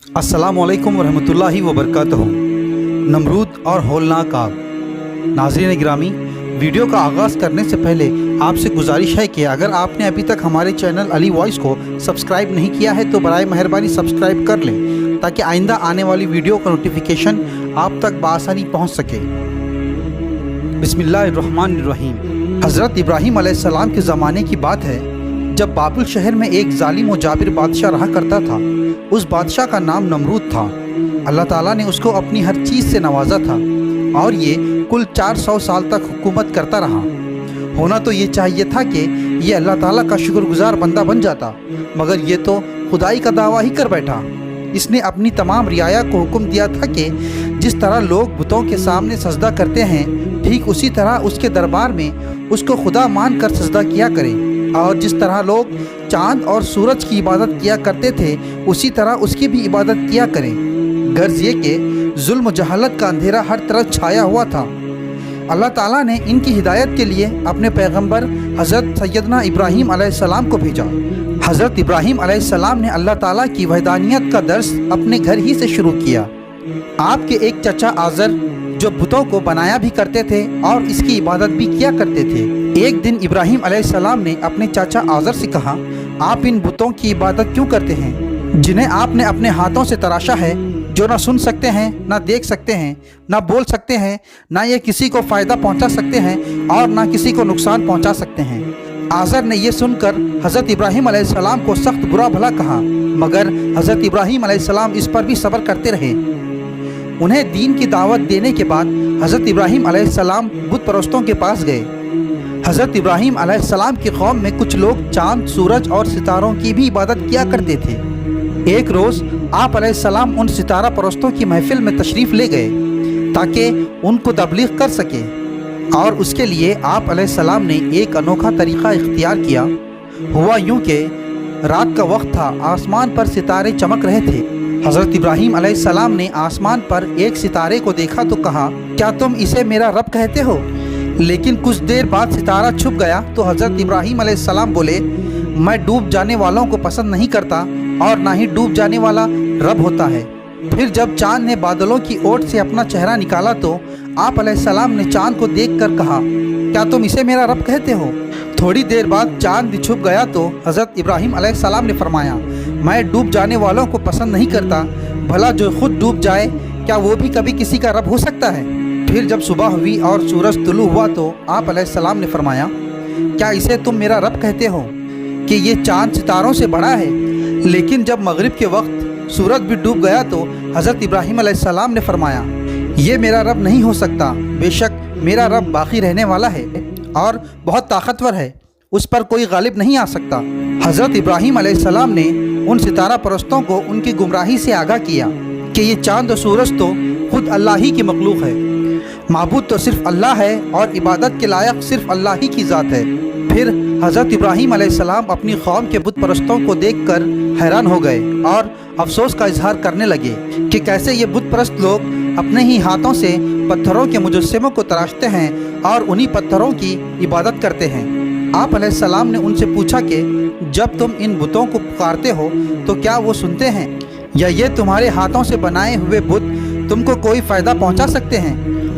अस्सलामु अलैकुम वरहमतुल्लाहि वबरकातुहू। नमरूद और होलनाक आग। नाज़रीन गिरामी, वीडियो का आगाज़ करने से पहले आपसे गुजारिश है कि अगर आपने अभी तक हमारे चैनल अली वॉइस को सब्सक्राइब नहीं किया है तो बराए मेहरबानी सब्सक्राइब कर लें ताकि आइंदा आने वाली वीडियो का नोटिफिकेशन आप तक बआसानी पहुँच सके। बिस्मिल्लाहिर्रहमानिर्रहीम। हज़रत इब्राहीम अलैहिस्सलाम के ज़माने की बात है जब बाबुल शहर में एक जालिम और जाबिर बादशाह रहा करता था। उस बादशाह का नाम नमरूद था। अल्लाह ताला ने उसको अपनी हर चीज़ से नवाजा था और ये कुल 400 साल तक हुकूमत करता रहा। होना तो ये चाहिए था कि ये अल्लाह ताला का शुक्रगुजार बंदा बन जाता, मगर ये तो खुदाई का दावा ही कर बैठा। इसने अपनी तमाम रियाया को हुक्म दिया था कि जिस तरह लोग बुतों के सामने सजदा करते हैं ठीक उसी तरह उसके दरबार में उसको खुदा मान कर सजदा किया करें, और जिस तरह लोग चाँद और सूरज की इबादत किया करते थे उसी तरह उसकी भी इबादत किया करें। गर्ज ये कि जुल्म जहालत का अंधेरा हर तरफ छाया हुआ था। अल्लाह ताला ने इनकी हिदायत के लिए अपने पैगंबर हज़रत सैयदना इब्राहीम अलैहिस्सलाम को भेजा। हज़रत इब्राहीम अलैहिस्सलाम ने अल्लाह ताला की वहदानियत का दर्स अपने घर ही से शुरू किया। आपके एक चचा आज़र जो बुतों को बनाया भी करते थे और इसकी इबादत भी किया करते थे। एक दिन इब्राहीम अलैहिस्सलाम ने अपने चाचा आज़र से कहा, आप इन बुतों की इबादत क्यों करते हैं जिन्हें आपने अपने हाथों से तराशा है, जो ना सुन सकते हैं, ना देख सकते हैं, ना बोल सकते हैं, ना ये किसी को फ़ायदा पहुंचा सकते हैं और ना किसी को नुकसान पहुंचा सकते हैं। आज़र ने यह सुनकर हज़रत इब्राहीम अलैहिस्सलाम को सख्त बुरा भला कहा, मगर हज़रत इब्राहीम अलैहिस्सलाम इस पर भी सब्र करते रहे। उन्हें दीन की दावत देने के बाद हज़रत इब्राहीम अलैहिस्सलाम बुत परस्तों के पास गए। हज़रत इब्राहीम अलैहिस्सलाम की कौम में कुछ लोग चाँद, सूरज और सितारों की भी इबादत किया करते थे। एक रोज़ आप अलैहिस्सलाम उन सितारा परस्तों की महफिल में तशरीफ़ ले गए ताकि उनको तबलीग कर सके, और उसके लिए आप अलैहिस्सलाम ने एक अनोखा तरीक़ा इख्तियार किया। हुआ यूँ कि रात का वक्त था, आसमान पर सितारे चमक रहे थे। हज़रत इब्राहीम अलैहिस्सलाम ने आसमान पर एक सितारे को देखा तो कहा, क्या तुम इसे मेरा रब कहते हो? लेकिन कुछ देर बाद सितारा छुप गया तो हज़रत इब्राहीम अलैहिस्सलाम बोले, मैं डूब जाने वालों को पसंद नहीं करता और ना ही डूब जाने वाला रब होता है। फिर जब चाँद ने बादलों की ओट से अपना चेहरा निकाला तो आप अलैहिस्सलाम ने चाँद को देखकर कहा, क्या तुम इसे मेरा रब कहते हो? थोड़ी देर बाद चाँद भी छुप गया तो हज़रत इब्राहीम अलैहिस्सलाम ने फरमाया, मैं डूब जाने वालों को पसंद नहीं करता, भला जो खुद डूब जाए क्या वो भी कभी किसी का रब हो सकता है? फिर जब सुबह हुई और सूरज तुलू हुआ तो आप अलैहिस्सलाम ने फरमाया, क्या इसे तुम मेरा रब कहते हो कि ये चाँद सितारों से बड़ा है? लेकिन जब मगरिब के वक्त सूरज भी डूब गया तो हज़रत इब्राहीम अलैहिस्सलाम ने फरमाया, ये मेरा रब नहीं हो सकता, बेशक मेरा रब बाकी रहने वाला है और बहुत ताकतवर है, उस पर कोई गालिब नहीं आ सकता। हज़रत इब्राहीम अलैहिस्सलाम ने उन सितारा परस्तों को उनकी गुमराही से आगाह किया कि ये चाँद और सूरज तो खुद अल्लाह ही की मखलूक है, माबूद तो सिर्फ अल्लाह है और इबादत के लायक सिर्फ अल्लाह ही की ज़ात है। फिर हज़रत इब्राहीम अलैहिस्सलाम अपनी कौम के बुत परस्तों को देखकर हैरान हो गए और अफसोस का इजहार करने लगे कि कैसे ये बुत परस्त लोग अपने ही हाथों से पत्थरों के मुजस्सिमों को तराशते हैं और उन्हीं पत्थरों की इबादत करते हैं। आप अलैहिस्सलाम ने उनसे पूछा कि जब तुम इन बुतों को पुकारते हो तो क्या वो सुनते हैं, या ये तुम्हारे हाथों से बनाए हुए बुत तुमको कोई फ़ायदा पहुंचा सकते हैं?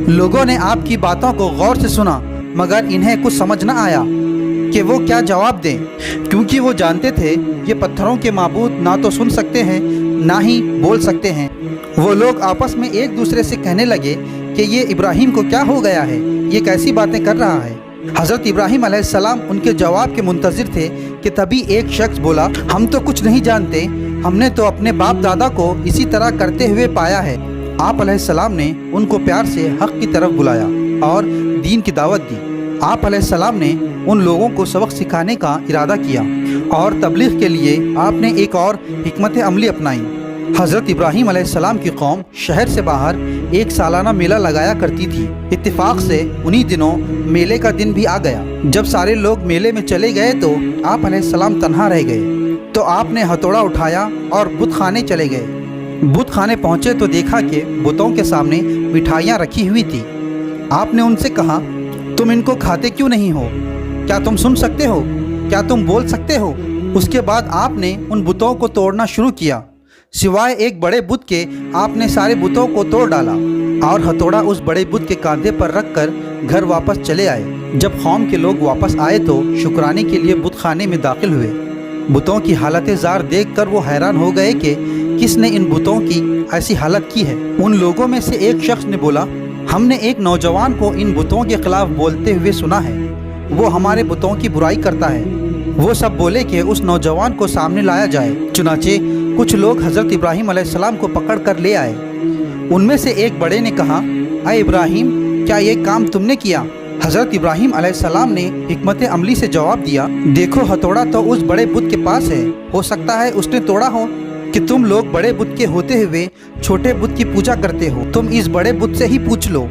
लोगों ने आपकी बातों को गौर से सुना, मगर इन्हें कुछ समझ न आया कि वो क्या जवाब दें, क्योंकि वो जानते थे ये पत्थरों के माबूद ना तो सुन सकते हैं ना ही बोल सकते हैं। वो लोग आपस में एक दूसरे से कहने लगे कि ये इब्राहीम को क्या हो गया है, ये कैसी बातें कर रहा है। हज़रत इब्राहीम अलैहिस्सलाम उनके जवाब के मुंतज़िर थे कि तभी एक शख्स बोला, हम तो कुछ नहीं जानते, हमने तो अपने बाप दादा को इसी तरह करते हुए पाया है। आप अलैहिस्सलाम ने उनको प्यार से हक़ की तरफ बुलाया और दीन की दावत दी। आप अलैहिस्सलाम ने उन लोगों को सबक सिखाने का इरादा किया और तबलीग के लिए आपने एक और हिकमत अमली अपनाई। हज़रत इब्राहीम अलैहिस्सलाम की कौम शहर से बाहर एक सालाना मेला लगाया करती थी। इत्तिफाक से उन्हीं दिनों मेले का दिन भी आ गया। जब सारे लोग मेले में चले गए तो आप अलैहिस्सलाम तन्हा रह गए, तो आपने हथौड़ा उठाया और बुत खाने चले गए। बुत खाने पहुँचे तो देखा कि बुतों के सामने मिठाइयाँ रखी हुई थी। आपने उनसे कहा, तुम इनको खाते क्यों नहीं हो? क्या तुम सुन सकते हो? क्या तुम बोल सकते हो? उसके बाद आपने उन बुतों को तोड़ना शुरू किया। सिवाय एक बड़े बुत के आपने सारे बुतों को तोड़ डाला और हथौड़ा उस बड़े बुत के कांधे पर रखकर घर वापस चले आए। जब कौम के लोग वापस आए तो शुक्राने के लिए बुत खाने में दाखिल हुए। बुतों की हालत ज़ार देखकर वो हैरान हो गए कि किसने इन बुतों की ऐसी हालत की है। उन लोगों में से एक शख्स ने बोला, हमने एक नौजवान को इन बुतों के खिलाफ बोलते हुए सुना है, वो हमारे बुतों की बुराई करता है। वो सब बोले कि उस नौजवान को सामने लाया जाए। चुनाचे कुछ लोग हज़रत इब्राहीम अलैहिस्सलाम को पकड़ कर ले आए। उनमें से एक बड़े ने कहा, अय इब्राहीम, क्या ये काम तुमने किया? हज़रत इब्राहीम अलैहिस्सलाम ने हिकमत अमली से जवाब दिया, देखो हथौड़ा तो उस बड़े बुत के पास है, हो सकता है उसने तोड़ा हो कि तुम लोग बड़े बुत के होते हुए छोटे बुत की पूजा करते हो। तुम इस बड़े बुत से ही पूछ लो।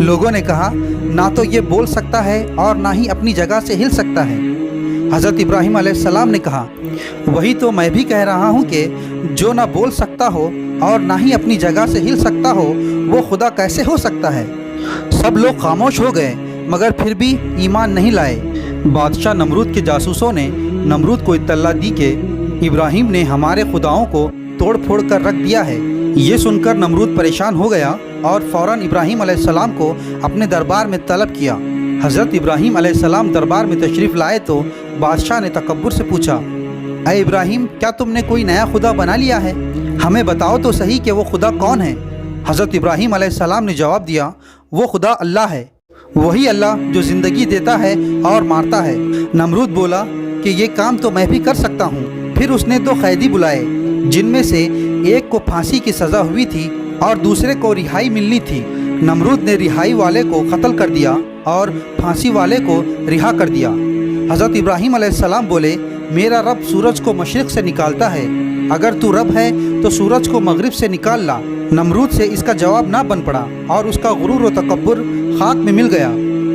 लोगों ने कहा, ना तो ये बोल सकता है और ना ही अपनी जगह से हिल सकता है। हज़रत इब्राहीम अलैहिस्सलाम ने कहा, वही तो मैं भी कह रहा हूँ कि जो ना बोल सकता हो और ना ही अपनी जगह से हिल सकता हो, वो खुदा कैसे हो सकता है? सब लोग खामोश हो गए मगर फिर भी ईमान नहीं लाए। बादशाह नमरूद के जासूसों ने नमरूद को इत्तला दी कि इब्राहीम ने हमारे खुदाओं को तोड़ फोड़ कर रख दिया है। ये सुनकर नमरूद परेशान हो गया और फ़ौरन इब्राहीम अलैहिस्सलाम को अपने दरबार में तलब किया। हज़रत इब्राहीम अलैहिस्सलाम दरबार में तशरीफ़ लाए तो बादशाह ने तकब्बुर से पूछा, अय इब्राहीम, क्या तुमने कोई नया खुदा बना लिया है? हमें बताओ तो सही कि वो खुदा कौन है? हज़रत इब्राहीम अलैहिस्सलाम ने जवाब दिया, वो खुदा अल्लाह है, वही अल्लाह जो ज़िंदगी देता है और मारता है। नमरूद बोला कि ये काम तो मैं भी कर सकता हूँ। फिर उसने 2 कैदी बुलाए, जिनमें से एक को फांसी की सज़ा हुई थी और दूसरे को रिहाई मिलनी थी। नमरूद ने रिहाई वाले को कत्ल कर दिया और फांसी वाले को रिहा कर दिया। हज़रत इब्राहीम अलैहिस्सलाम बोले, मेरा रब सूरज को मशरिक़ से निकालता है, अगर तू रब है तो सूरज को मगरिब से निकाल ला। नमरूद से इसका जवाब ना बन पड़ा और उसका गुरूर व तकब्बुर खाक में मिल गया।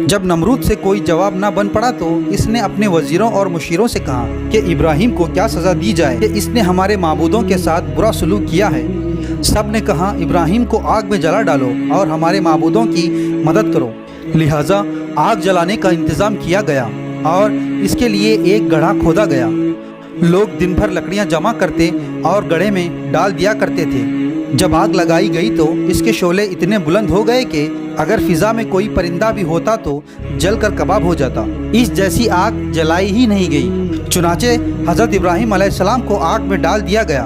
जब नमरूद से कोई जवाब ना बन पड़ा तो इसने अपने वज़ीरों और मुशीरों से कहा कि इब्राहीम को क्या सज़ा दी जाए कि इसने हमारे माबूदों के साथ बुरा सलूक किया है। सब ने कहा, इब्राहीम को आग में जला डालो और हमारे माबूदों की मदद करो। लिहाजा आग जलाने का इंतज़ाम किया गया और इसके लिए एक गड्ढा खोदा गया। लोग दिन भर लकड़ियाँ जमा करते और गड्ढे में डाल दिया करते थे। जब आग लगाई गई तो इसके शोले इतने बुलंद हो गए कि अगर फिज़ा में कोई परिंदा भी होता तो जलकर कबाब हो जाता। इस जैसी आग जलाई ही नहीं गई। चुनाचे हज़रत इब्राहीम अलैहिस्सलाम को आग में डाल दिया गया,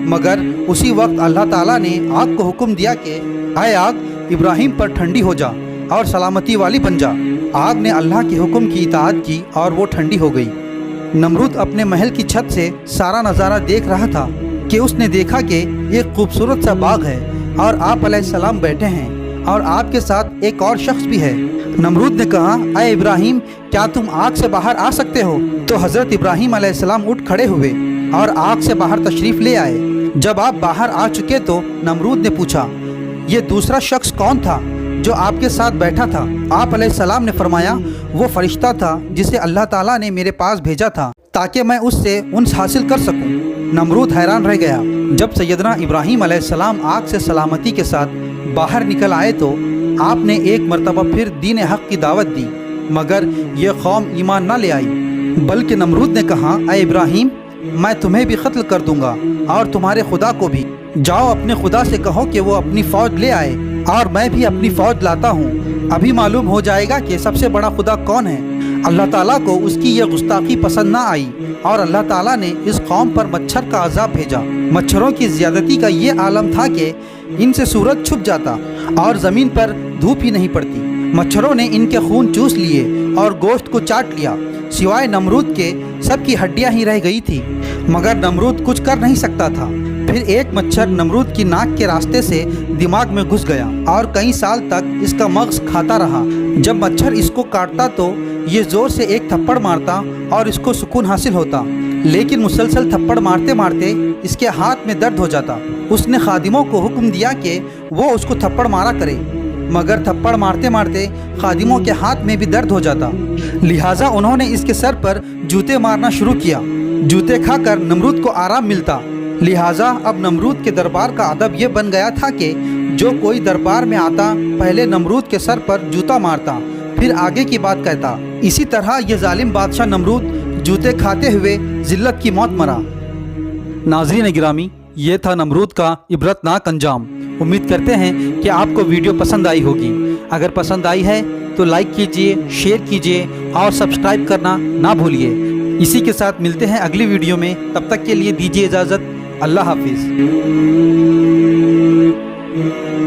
मगर उसी वक्त अल्लाह ताला ने आग को हुक्म दिया कि आए आग, इब्राहीम पर ठंडी हो जा और सलामती वाली बन जा। आग ने अल्लाह के हुक्म की इताअत की और वो ठंडी हो गई। नमरूद अपने महल की छत से सारा नज़ारा देख रहा था कि उसने देखा कि एक खूबसूरत सा बाग है और आप अलैहिस्सलाम बैठे हैं और आपके साथ एक और शख्स भी है। नमरूद ने कहा, अय इब्राहीम, क्या तुम आग से बाहर आ सकते हो? तो हज़रत इब्राहीम अलैहिस्सलाम उठ खड़े हुए और आग से बाहर तशरीफ़ ले आए। जब आप बाहर आ चुके तो नमरूद ने पूछा, ये दूसरा शख्स कौन था जो आपके साथ बैठा था? आप अलैहिस्सलाम ने फरमाया, वो फरिश्ता था जिसे अल्लाह ताला ने मेरे पास भेजा था ताकि मैं उससे उन्स हासिल कर सकूं। नमरूद हैरान रह गया। जब सैयदना इब्राहीम अलैहिस्सलाम आग से सलामती के साथ बाहर निकल आए तो आपने एक मरतबा फिर दीन हक़ की दावत दी, मगर यह कौम ईमान ना ले आई। बल्कि नमरूद ने कहा, अय इब्राहीम, मैं तुम्हें भी कत्ल कर दूंगा और तुम्हारे खुदा को भी। जाओ अपने खुदा से कहो कि वो अपनी फ़ौज ले आए और मैं भी अपनी फ़ौज लाता हूँ। अभी मालूम हो जाएगा कि सबसे बड़ा खुदा कौन है। अल्लाह ताला को उसकी यह गुस्ताखी पसंद ना आई और अल्लाह ताला ने इस कौम पर मच्छर का अजाब भेजा। मच्छरों की ज़्यादती का ये आलम था कि इनसे सूरज छुप जाता और ज़मीन पर धूप ही नहीं पड़ती। मच्छरों ने इनके खून चूस लिए और गोश्त को चाट लिया। सिवाय नमरूद के सबकी हड्डियां ही रह गई थी, मगर नमरूद कुछ कर नहीं सकता था। फिर एक मच्छर नमरूद की नाक के रास्ते से दिमाग में घुस गया और कई साल तक इसका मग़ज़ खाता रहा। जब मच्छर इसको काटता तो ये ज़ोर से एक थप्पड़ मारता और इसको सुकून हासिल होता, लेकिन मुसलसल थप्पड़ मारते मारते इसके हाथ में दर्द हो जाता। उसने खादिमों को हुक्म दिया कि वो उसको थप्पड़ मारा करे, मगर थप्पड़ मारते मारते खादिमों के हाथ में भी दर्द हो जाता। लिहाजा उन्होंने इसके सर पर जूते मारना शुरू किया। जूते खाकर नमरूद को आराम मिलता। लिहाजा अब नमरूद के दरबार का अदब ये बन गया था कि जो कोई दरबार में आता पहले नमरूद के सर पर जूता मारता, फिर आगे की बात कहता। इसी तरह ये जालिम बादशाह नमरूद जूते खाते हुए जिल्लत की मौत मरा। नाज़रीन गिरामी, یہ تھا نمرود کا عبرتناک انجام۔ امید کرتے ہیں کہ آپ کو ویڈیو پسند آئی ہوگی۔ اگر پسند آئی ہے تو لائک کیجئے، شیئر کیجئے اور سبسکرائب کرنا نہ بھولیے۔ اسی کے ساتھ ملتے ہیں اگلی ویڈیو میں، تب تک کے لیے دیجیے اجازت۔ اللہ حافظ۔